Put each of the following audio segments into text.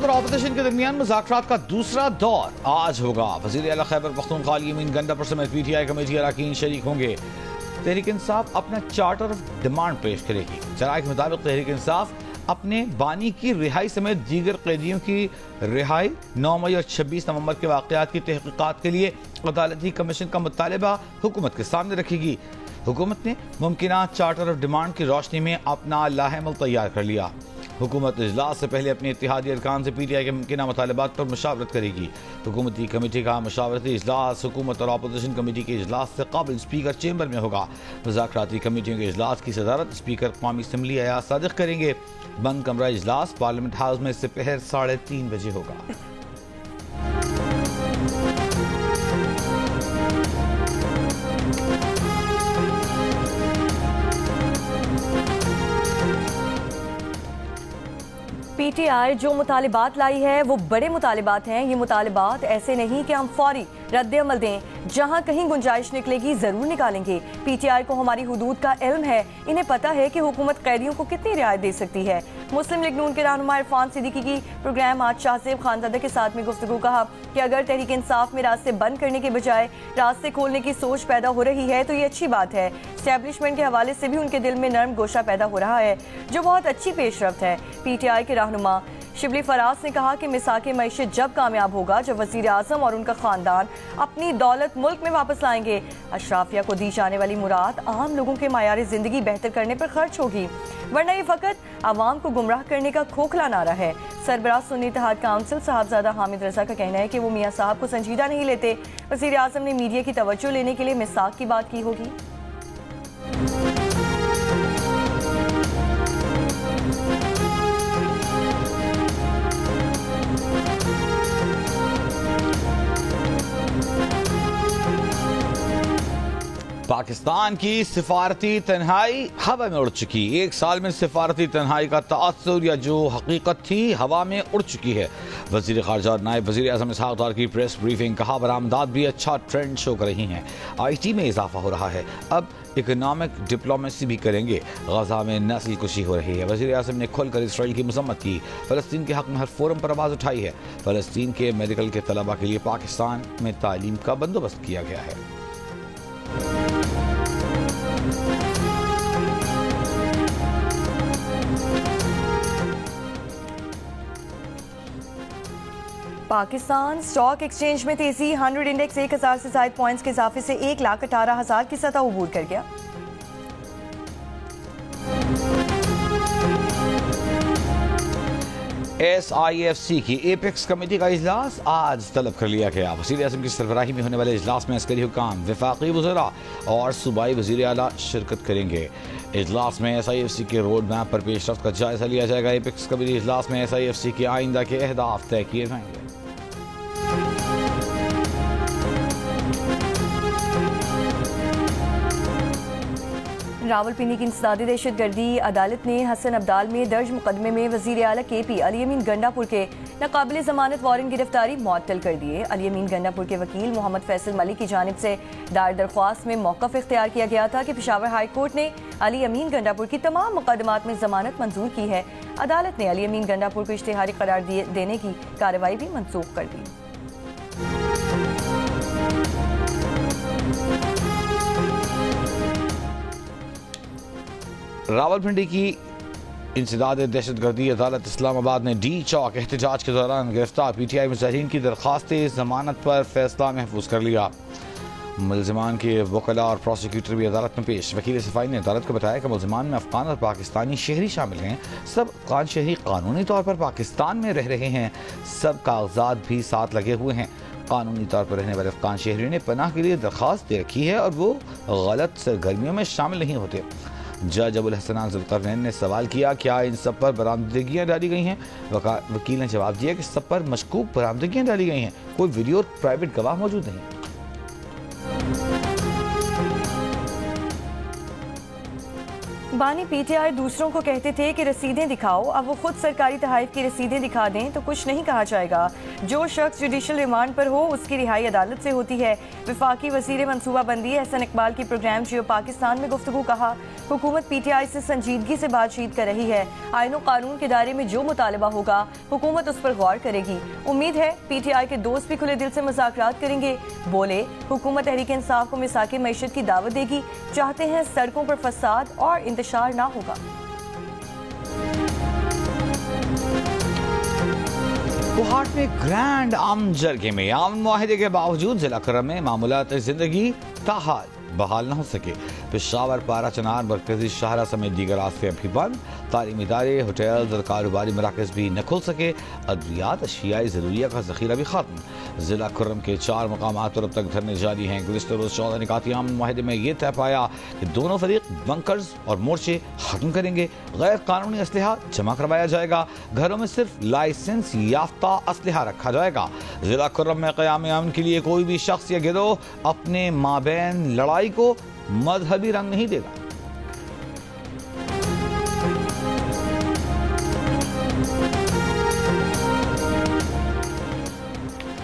हुकूमत और ऑपोजिशन के दरमियान मुज़ाकरात का दूसरा दौर आज होगा। वज़ीर आला खैबर पख्तूनख्वा अली अमीन गंडापुर समेत PTI कमेटी अरकान शरीक होंगे। तहरीक इंसाफ अपना चार्टर ऑफ डिमांड पेश करेगी। जराये के मुताबिक तहरीक इंसाफ अपने बानी की रिहाई समेत दीगर कैदियों की रिहाई 9 मई और 26 नवंबर के वाक़यात की तहक़ीक़ात के लिए अदालती कमीशन का मुतालबा हुकूमत के सामने रखेगी। हुकूमत ने मुमकिना चार्टर ऑफ डिमांड की रोशनी में अपना लाहेमल तैयार कर लिया। हुकूमत इजलास से पहले अपने इत्तेहादी अरकान से PTI के मुमकिना मुतालबात पर मुशावरत करेगी। हुकूमती कमेटी का मशावरती इजलास हुकूमत और अपोजिशन कमेटी के इजलास से काबिल स्पीकर चेंबर में होगा। मुज़ाकराती कमेटियों के इजलास की सदारत स्पीकर कौमी असम्बली अयाज सादिक करेंगे। बंद कमरा इजलास पार्लियामेंट हाउस में इससे पहर 3:30 बजे होगा। PTI जो मुतालिबात लाई है वो बड़े मुतालिबात हैं। ये मुतालिबात ऐसे नहीं कि हम फौरी रद्द अमल दें, जहाँ कहीं गुंजाइश निकलेगी ज़रूर निकालेंगे। PTI को हमारी हुदूद का इल्म है, इन्हें पता है कि हुकूमत कैदियों को कितनी रियायत दे सकती है। मुस्लिम लीग नून के रहनुमा इरफान सिद्दीकी की प्रोग्राम आज शाहजेब खानजादा के साथ में गुफ्तगू कहा कि अगर तहरीक इंसाफ में रास्ते बंद करने के बजाय रास्ते खोलने की सोच पैदा हो रही है तो ये अच्छी बात है। एस्टैब्लिशमेंट के हवाले से भी उनके दिल में नरम गोशा पैदा हो रहा है, जो बहुत अच्छी पेशरफ्त है। PTI के रहनुमा शिबली फराज ने कहा कि मिसाक मईशत जब कामयाब होगा जब वज़ीर आज़म और उनका ख़ानदान अपनी दौलत मुल्क में वापस लाएंगे। अशराफिया को दी जाने वाली मुराद आम लोगों के मायार ज़िंदगी बेहतर करने पर खर्च होगी, वरना ये फ़कत आवाम को गुमराह करने का खोखला नारा है। सरबराह सुन्नी इत्तेहाद काउंसिल साहबजादा हामिद रजा का कहना है कि वो मियाँ साहब को संजीदा नहीं लेते। वज़ीर आज़म ने मीडिया की तवज्जो लेने के लिए मिसाक की बात की होगी। पाकिस्तान की सिफारती तन्हाई हवा में उड़ चुकी। एक साल में सिफारती तन्हाई का तासुर या जो हकीकत थी हवा में उड़ चुकी है। वज़ीर ख़ारजा और नायब वज़ीर आज़म इसहाक़ डार की प्रेस ब्रीफिंग। कहा बरामदात भी अच्छा ट्रेंड शो कर रही हैं। IT में इजाफा हो रहा है। अब इकोनॉमिक डिप्लोमेसी भी करेंगे। गजा में नस्ल कुशी हो रही है। वज़ीर आज़म ने खुलकर इसराइल की मज़म्मत की। फ़लस्तीन के हक़ में हर फोरम पर आवाज़ उठाई है। फ़लस्तीन के मेडिकल के तलबा के लिए पाकिस्तान में तालीम का बंदोबस्त किया गया है। पाकिस्तान स्टॉक एक्सचेंज में तेजी। 100 इंडेक्स 1000 से ज़ायद पॉइंट्स के इजाफे से 1,18,000 की सतह अबूर कर गया। SIFC की एपेक्स कमेटी का इजलास आज तलब कर लिया गया। वज़ीर आज़म की सरबराही में होने वाले इजलास में अस्करी हुकाम, वफाकी वज़रा और सूबाई वज़ीर आला शिरकत करेंगे। इजलास में SIFC के रोड मैप पर पेशरफ्त का जायजा लिया जाएगा। एपेक्स कमेटी इजलास में SIFC के आइंदा के अहदाफ तय किए जाएंगे। रावलपिंडी की इंसदादी दहशतगर्दी अदालत ने हसन अब्दाल में दर्ज मुकदमे में वज़ीर आला KP अली अमीन गंडापुर के नाकाबिल ज़मानत वारंट गिरफ्तारी मुअत्तल कर दिए। अली अमीन गंडापुर के वकील मोहम्मद फैसल मलिक की जानिब से दायर दरख्वास्त में मौक़िफ़ इख्तियार किया गया था कि पेशावर हाई कोर्ट ने अली अमीन गंडापुर की तमाम मुकदमात में ज़मानत मंजूर की है। अदालत ने अली अमीन गंडापुर को इश्तिहारी करार देने की कार्रवाई भी मनसूख कर दी। रावलपिंडी की इंसदाद दहशतगर्दी अदालत इस्लामाबाद ने D चौक एहतजाज के दौरान गिरफ्तार PTI मुजाहिरीन की दरख्वास्त जमानत पर फैसला महफूज कर लिया। मुलजमान के वकला और प्रोसिक्यूटर भी अदालत में पेश। वकील सफाई ने अदालत को बताया कि मुलजमान में अफगान और पाकिस्तानी शहरी शामिल हैं। सब अफगान शहरी कानूनी तौर पर पाकिस्तान में रह रहे हैं। सब कागजात भी साथ लगे हुए हैं। कानूनी तौर पर रहने वाले अफगान शहरियों ने पनाह के लिए दरख्वास्त दे रखी है और वो गलत सरगर्मियों में शामिल नहीं होते। जज अबुल हसनान जुल्करनैन ने सवाल किया क्या इन सब पर बरामदगियाँ डाली गई हैं। वकील ने जवाब दिया कि सब पर मशकूक बरामदगियाँ डाली गई हैं। कोई वीडियो और प्राइवेट गवाह मौजूद नहीं। बानी पीटीआई दूसरों को कहते थे कि रसीदें दिखाओ, अब वो खुद सरकारी तहफ़ की रसीदें दिखा दें तो कुछ नहीं कहा जाएगा। जो शख्स जुडिशल रिमांड पर हो उसकी रिहाई अदालत से होती है। वफाकी वज़ीर मनसूबाबंदी एहसन इकबाल की प्रोग्राम जियो पाकिस्तान में गुफ्तगू कहा, हुकूमत पीटीआई से संजीदगी से बातचीत कर रही है। आईन और कानून के दायरे में जो मुतालबा होगा हुकूमत उस पर गौर करेगी। उम्मीद है पीटीआई के दोस्त भी खुले दिल से मुज़ाकरात करेंगे। बोले, हुकूमत तहरीक इंसाफ को मिसाक मईशत की दावत देगी, चाहते हैं सड़कों पर फसाद और इंतशार ना होगा। कोहाट में ग्रैंड आम जरगे में आम मुआहदे के बावजूद जिला करम में मामूलात जिंदगी ताहाल बहाल न हो सके। पेशावर, पारा, चनार, मरकजी शाहरा समेत दीगर रास्ते अभी बंद। तालीमी इदारे, होटल्स और कारोबारी मराकज भी न खुल सके। अद्वियात, अशियाई ज़रूरिया का ज़ख़ीरा भी ख़त्म। ज़िला खुर्रम के 4 मकामात पर अब तक धरने जारी हैं। गुज़िश्ता रोज़ 14 निकाती आम मुआहदे में यह तय पाया कि दोनों फरीक बंकर्स और मोर्चे ख़त्म करेंगे। गैर कानूनी असलहा जमा करवाया जाएगा। घरों में सिर्फ लाइसेंस याफ्ता असलहा रखा जाएगा। ज़िला खुर्रम में क़याम अमन के लिए कोई भी शख्स या गिरोह अपने माबैन लड़ाई को मजहबी रंग नहीं देगा।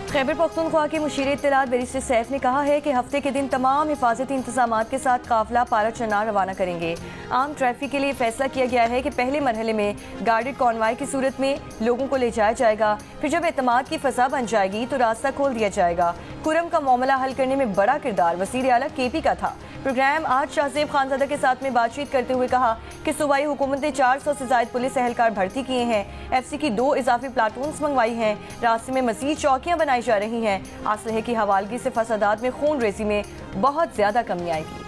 खैबर पख्तूनख्वा के मुशीर इत्तलात बैरिस्टर सैफ ने कहा है कि हफ्ते के दिन तमाम हिफाजती इंतजामात के साथ काफिला पारा चनार रवाना करेंगे। आम ट्रैफिक के लिए फैसला किया गया है कि पहले मरहले में गार्डेड कॉन्वाय की सूरत में लोगों को ले जाया जाएगा, फिर जब एतमाद की फसा बन जाएगी तो रास्ता खोल दिया जाएगा। कुरम का मामला हल करने में बड़ा किरदार वज़ीर आला केपी का था। प्रोग्राम आज शाहजेब खानज़ादा के साथ में बातचीत करते हुए कहा कि सूबाई हुकूमत ने 400 से ज़ायद पुलिस एहलकार भर्ती किए हैं। एफसी की 2 इजाफी प्लाटून्स मंगवाई हैं। रास्ते में मज़ीद चौकियां बनाई जा रही हैं। असलहे की हवालगी से फसादात में खून रेजी में बहुत ज्यादा कमी आएगी।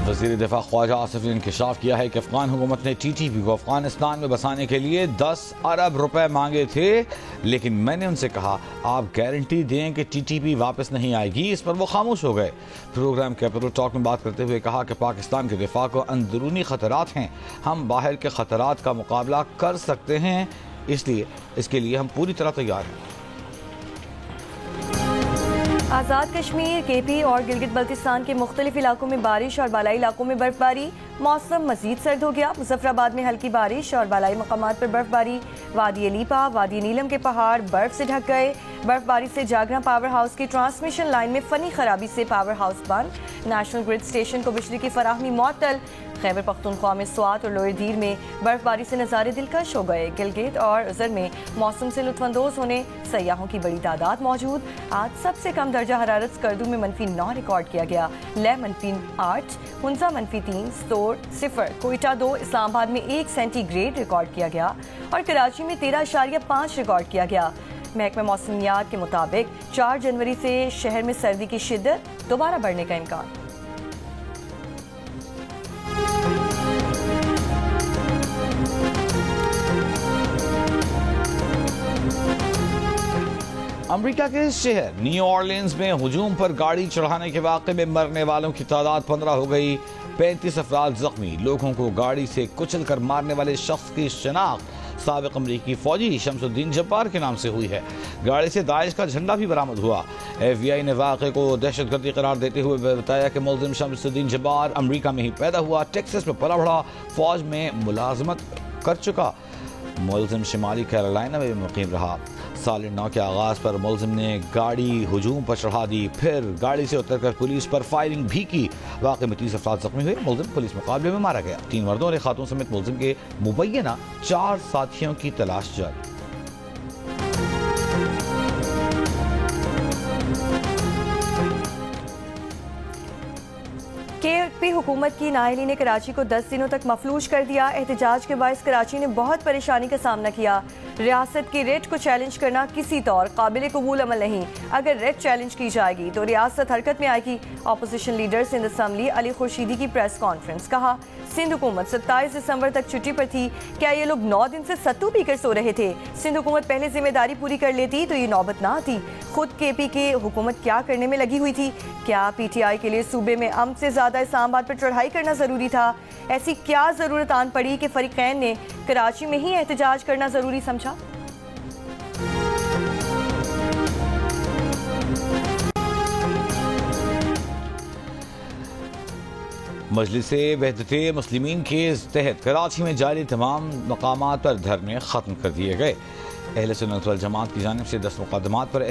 वज़ीर दिफा ख्वाजा आसिफ ने इंकशाफ किया है कि अफगान हुकूमत ने टीटीपी को अफगानिस्तान में बसाने के लिए 10 अरब रुपए मांगे थे, लेकिन मैंने उनसे कहा आप गारंटी दें कि टीटीपी वापस नहीं आएगी। इस पर वो खामोश हो गए। प्रोग्राम कैपिटल टॉक में बात करते हुए कहा कि पाकिस्तान के दिफा को अंदरूनी खतरात हैं, हम बाहर के खतरात का मुकाबला कर सकते हैं, इसलिए इसके लिए हम पूरी तरह तैयार हैं। आज़ाद कश्मीर, केपी और गिलगित बल्तिस्तान के मुख्तलिफ इलाकों में बारिश और बालाई इलाकों में बर्फबारी। मौसम मजीद सर्द हो गया। मुजफ्फराबाद में हल्की बारिश और बालाई मकामात पर बर्फबारी। वादी लीपा, वादी नीलम के पहाड़ बर्फ से ढक गए। बर्फबारी से जागरा पावर हाउस की ट्रांसमिशन लाइन में फनी खराबी से पावर हाउस बंद। नेशनल ग्रिड स्टेशन को बिजली की फराहमी मुअत्तल। खैबर पख्तूनख्वा में स्वात और लोअर दीर में बर्फबारी से नज़ारे दिलकश हो गए। गिलगित और उज़र में मौसम से लुत्फानंदोज़ होने सयाहों की बड़ी तादाद मौजूद। आज सबसे कम दर्जा हरारत स्कर्दू में -9 रिकॉर्ड किया गया। लह -8, हुंजा -3, सोर 0, कोयटा 2, इस्लामाबाद में 1 सेंटीग्रेड रिकॉर्ड किया गया और कराची में 13.5 रिकॉर्ड किया गया। महकमा मौसमियात के मुताबिक 4 जनवरी से शहर में सर्दी की शिद्दत दोबारा बढ़ने का इम्कान। अमेरिका के शहर न्यू ऑरलियंस में हुजूम पर गाड़ी चढ़ाने के वाक़े में मरने वालों की तादाद 15 हो गई। 35 अफराद जख्मी। लोगों को गाड़ी से कुचल कर मारने वाले शख्स की शनाख्त साबिक अमरीकी फौजी शमसुद्दीन जब्बार के नाम से हुई है। गाड़ी से दाइश का झंडा भी बरामद हुआ। FBI ने वाक़े को दहशतगर्दी करार देते हुए बताया कि मुलजिम शमसुद्दीन जब्बार अमरीका में ही पैदा हुआ, टेक्सास में पला बढ़ा, फौज में मुलाजमत कर चुका। मुलजिम शिमाली कैरोलिना में भी मुकीम रहा। साल 9 के आगाज़ पर मुलजिम ने गाड़ी हुजूम पर चढ़ा दी, फिर गाड़ी से उतरकर पुलिस पर फायरिंग भी की। वाक़े में 30 अफराद जख्मी हुए। मुलजिम पुलिस मुकाबले में मारा गया। 3 मर्दों और एक खातून समेत मुलजिम के मुबैना 4 साथियों की तलाश जारी। केपी हुकूमत की नाअहली ने कराची को 10 दिनों तक मफलूज कर दिया। एहतजाज के बायस कराची ने बहुत परेशानी का सामना किया। रियासत की रेट को चैलेंज करना किसी तौर काबिल कबूल अमल नहीं। अगर रेट चैलेंज की जाएगी तो रियासत हरकत में आएगी। Opposition leader Sindh assembly Ali Khurshidi की प्रेस कॉन्फ्रेंस। कहा, सिंध हुकूमत 27 दिसंबर तक छुट्टी पर थी। क्या ये लोग 9 दिन से सत्तू पीकर सो रहे थे? सिंध हुकूमत पहले जिम्मेदारी पूरी कर लेती तो ये नौबत ना आती। खुद केपी के हुकूमत क्या करने में लगी हुई थी? क्या PTI के लिए सूबे में अम से ज्यादा इस्लामाबाद पर चढ़ाई करना जरूरी था? ऐसी क्या जरूरत आन पड़ी कि फरीकैन ने कराची में ही एहतजाज करना जरूरी समझा? मजलिसे वहदते मुस्लिमीन के तहत कराची में जारी तमाम मकामात पर धरने खत्म कर दिए गए। अहले सुन्नत वल जमात की जानिब से 10 मकामात पर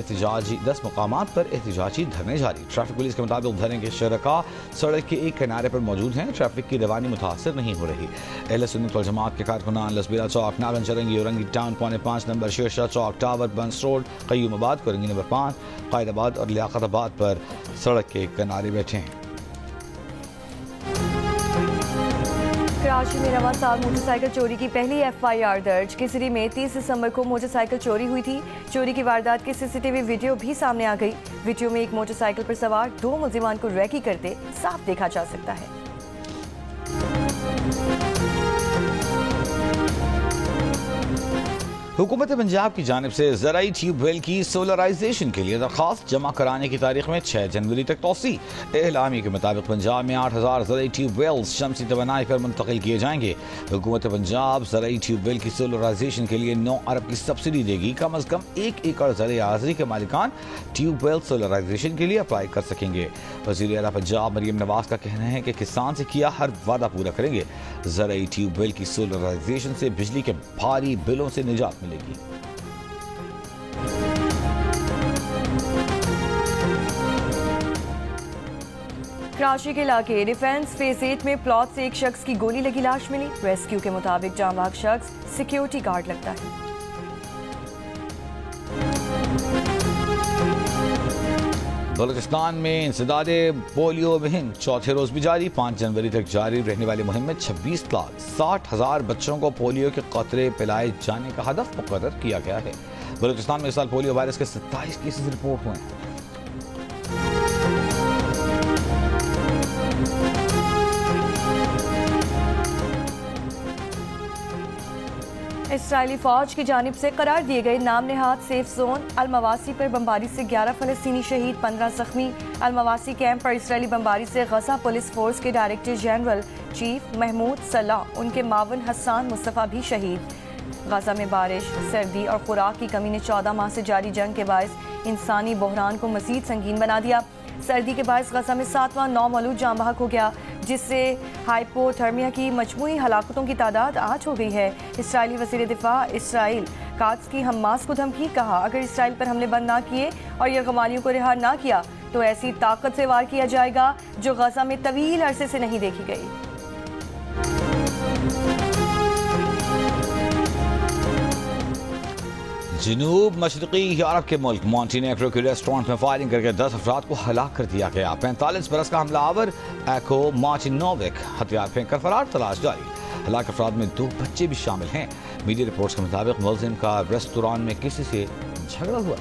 एहतजाजी धरने जारी। ट्रैफिक पुलिस के मुताबिक धरने के शरका सड़क के एक किनारे पर मौजूद हैं। ट्रैफिक की रवानी मुतासर नहीं हो रही। अहले सुन्नत वल जमात के कारकुनान लसबीरा चौक, नागन चरंगी, औरंगी टाउन, पौने 5 नंबर, शेरशाह चौक, टावर, बंस रोड, कयूमाबाद, कोरंगी नंबर 5, कायदाबाद और लियाकताबाद पर सड़क के किनारे बैठे हैं। कराची में रवा साल मोटरसाइकिल चोरी की पहली FIR दर्ज। किसरी में 30 दिसंबर को मोटरसाइकिल चोरी हुई थी। चोरी की वारदात की CCTV वीडियो भी सामने आ गई। वीडियो में एक मोटरसाइकिल पर सवार 2 मुलजिमान को रैकी करते साफ देखा जा सकता है। हुकूमत पंजाब की जानिब से ज़राई ट्यूबवेल की सोलराइजेशन के लिए दरख्वास्त जमा कराने की तारीख में 6 जनवरी तक तोसी। एलामी के मुताबिक पंजाब में 8000 ज़राई ट्यूबवेल्स शमसी तवानाई पर मुंतकिल किए जाएंगे। हुकूमत पंजाब ज़राई ट्यूबवेल की सोलराइजेशन के लिए 9 अरब की सब्सिडी देगी। कम अज कम 1 एकड़ ज़र आज़री के मालिकान ट्यूबवेल सोलराइजेशन के लिए अप्लाई कर सकेंगे। वज़ीर आला पंजाब मरियम नवाज का कहना है कि किसान से किया हर वादा पूरा करेंगे। ज़राई ट्यूबवेल की सोलराइजेशन से बिजली के भारी बिलों से निजात मिलेगी। कराची के इलाके डिफेंस फेज 8 में प्लॉट से एक शख्स की गोली लगी लाश मिली। रेस्क्यू के मुताबिक जांबाज शख्स सिक्योरिटी गार्ड लगता है। बलूचिस्तान में इंसदादे पोलियो मुहिम चौथे रोज भी जारी। 5 जनवरी तक जारी रहने वाली मुहिम में 26,60,000 बच्चों को पोलियो के कतरे पिलाए जाने का हदफ मुकर्रर किया गया है। बलूचिस्तान में इस साल पोलियो वायरस के 27 केसेस रिपोर्ट हुए हैं। इसराइली फौज की जानिब से करार दिए गए नाम नेहाद सेफ जोन अल-मवासी पर बमबारी से 11 फलस्तीनी शहीद, 15 जख्मी। अल-मवासी कैंप पर इसराइली बमबारी से गजा पुलिस फोर्स के डायरेक्टर जनरल चीफ महमूद सलाह, उनके मावन हसन मुस्तफ़ा भी शहीद। गजा में बारिश, सर्दी और खुराक की कमी ने 14 माह से जारी जंग के बायस इंसानी बहरान को मजीद संगीन बना दिया। सर्दी के बायस गजा में 7वां नौमौलूद जाँ बहक हो गया, जिससे हाइपोथर्मिया की मजमूई हलाकतों की तादाद 8 हो गई है। इसराइली वज़ीर दिफा इसराइल कात्स की हमास को धमकी, कहा अगर इसराइल पर हमले बंद ना किए और यरगमालियों को रिहा ना किया तो ऐसी ताकत से वार किया जाएगा जो गजा में तवील अरसे से नहीं देखी गई। जनूब मशरकी यूरोप के मुल्क मॉन्टीनेग्रो के रेस्टोरेंट में फायरिंग करके 10 अफराद को हलाक कर दिया गया। 45 बरस का हमलावर एको मार्टिनोविक हथियार फेंक कर फरार, तलाश जारी। हलाक अफराद में 2 बच्चे भी शामिल हैं। मीडिया रिपोर्ट्स के मुताबिक मुलजिम का रेस्टोरेंट में किसी से झगड़ा हुआ।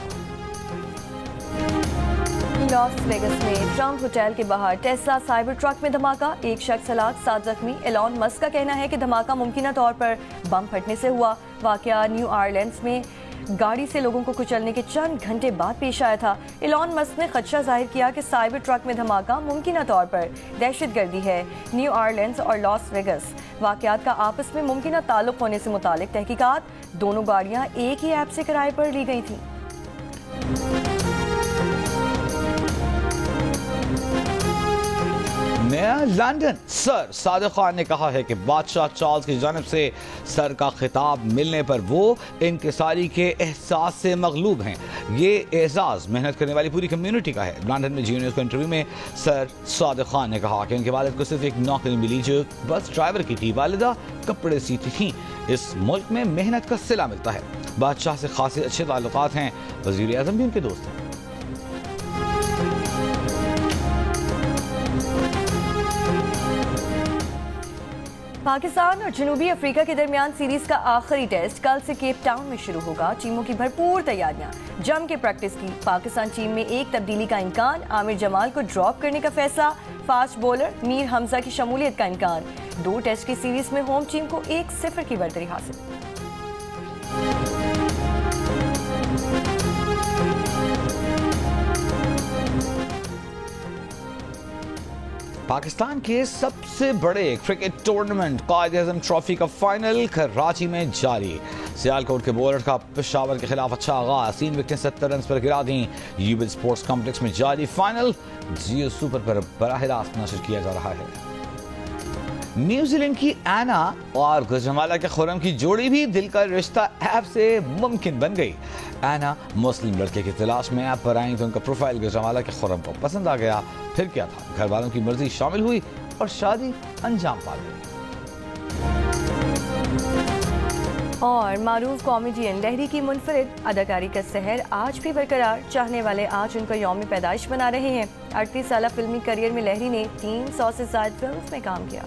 लॉस वेगस में ट्रम्प होटल के बाहर टेस्ला साइबर ट्रक में धमाका, एक शख्स हलाक, 7 जख्मी। एलॉन मस्क का कहना है कि धमाका मुमकिन तौर पर बम फटने से हुआ। वाकया न्यू ऑरलियंस में गाड़ी से लोगों को कुचलने के चंद घंटे बाद पेश आया था। एलॉन मस्क ने खदशा जाहिर किया कि साइबर ट्रक में धमाका मुमकिन तौर पर दहशतगर्दी है। न्यू ऑरलियंस और लॉस वेगस वाकयात का आपस में मुमकिन ताल्लुक होने से मुतालिक तहकीकात, दोनों गाड़ियां एक ही ऐप से किराए पर ली गई थी। नया लंदन, सर सादिक खान ने कहा है कि बादशाह चार्ल्स की जानिब से सर का खिताब मिलने पर वो इनकिसारी के एहसास से मगलूब हैं। ये एजाज मेहनत करने वाली पूरी कम्युनिटी का है। लंदन में जी न्यूज़ को इंटरव्यू में सर सादिक खान ने कहा कि उनके वालिद को सिर्फ एक नौकरी मिली जो बस ड्राइवर की थी। वालिदा कपड़े सीती थी। इस मुल्क में मेहनत का सिला मिलता है। बादशाह से खासे अच्छे ताल्लुकात हैं। वज़ीर आज़म भी उनके दोस्त हैं। पाकिस्तान और जनूबी अफ्रीका के दरमियान सीरीज का आखिरी टेस्ट कल से केप टाउन में शुरू होगा। टीमों की भरपूर तैयारियां, जम के प्रैक्टिस की। पाकिस्तान टीम में एक तब्दीली का इम्कान, आमिर जमाल को ड्रॉप करने का फैसला, फास्ट बॉलर मीर हमजा की शमूलियत का इम्कान। 2 टेस्ट की सीरीज में होम टीम को 1-0 की बढ़तरी हासिल। पाकिस्तान के सबसे बड़े क्रिकेट टूर्नामेंट कायद-ए-आज़म ट्रॉफी का फाइनल कराची में जारी। सियालकोट के बॉलर का पेशावर के खिलाफ अच्छा आगाज, 3 विकेटें 70 रन पर गिरा दी। यूबिल स्पोर्ट्स कॉम्प्लेक्स में जारी फाइनल जियो सुपर पर बराह रास्त नशर किया जा रहा है। न्यूजीलैंड की एना और गुजरावाला के खुर्रम की जोड़ी भी दिल का रिश्ता ऐप से मुमकिन बन गई। एना मुस्लिम लड़के की तलाश में ऐप पर आई तो उनका प्रोफाइल गुजरावाला के खुर्रम को पसंद आ गया। फिर क्या था, घर वालों की मर्जी शामिल हुई और शादी अंजाम पा गई। और मारूफ कॉमेडियन लहरी की मुनफरिद अदाकारी का सहर आज भी बरकरार। चाहने वाले आज उनका यौम पैदाइश मना रहे हैं। 38 साल फिल्मी करियर में लहरी ने 300 से ज्यादा फिल्म्स में काम किया।